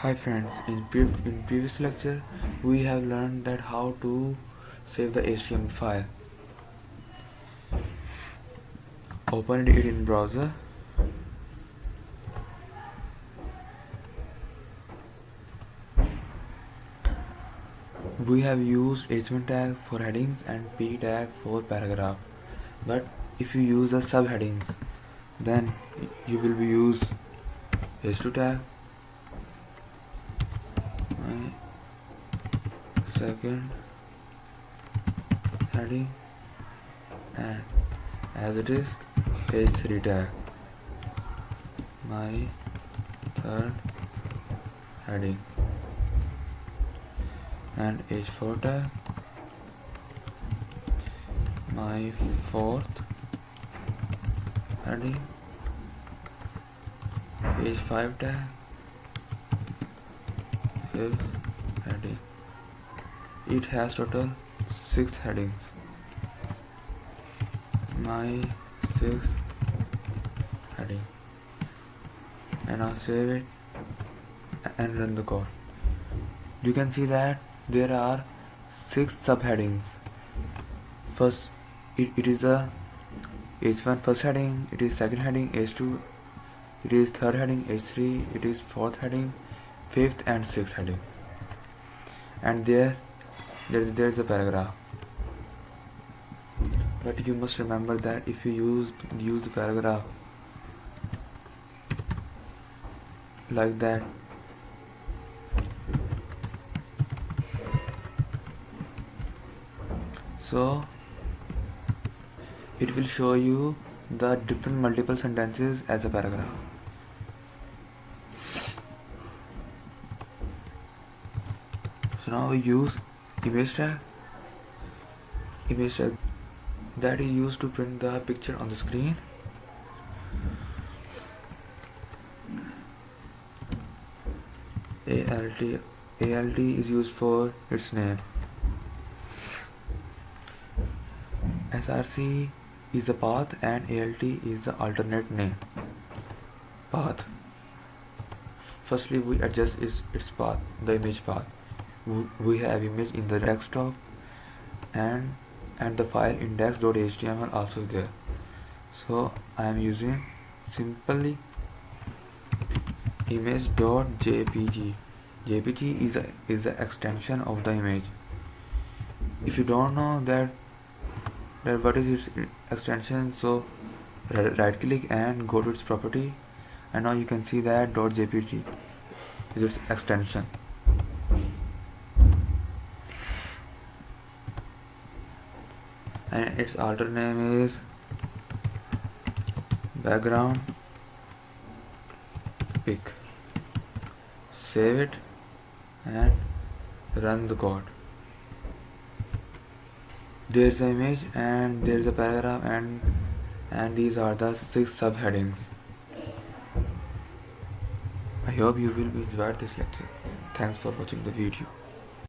Hi friends, in previous lecture we have learned that how to save the HTML file. Open it in browser. We have used h1 tag for headings and p tag for paragraph. But if you use the subheadings, then you will be use h2 tag, my second heading, and as it is h3 tag, my third heading, and h4 tag, my fourth heading, h5 tag, fifth heading. It has total 6 headings. My sixth heading, and now save it and run the code. You can see that there are 6 subheadings. First, it is the h1 first heading, it is second heading h2, it is third heading h3, it is fourth heading, fifth and sixth heading, and there's a paragraph. But you must remember that if you use the paragraph like that, so it will show you the different multiple sentences as a paragraph. So now we use image tag that is used to print the picture on the screen. ALT is used for its name. SRC is the path and ALT is the alternate name. Path. Firstly, we adjust its path, the image path. We have image in the desktop, and the file index.html also there. So I am using simply image.jpg. JPG is the extension of the image. If you don't know that what is its extension, so right click and go to its property, and now you can see that .jpg is its extension. And its alter name is background pic. Save it and run the code. There's an image and there's a paragraph, and these are the 6 subheadings. I hope you will enjoy this lecture. Thanks for watching the video.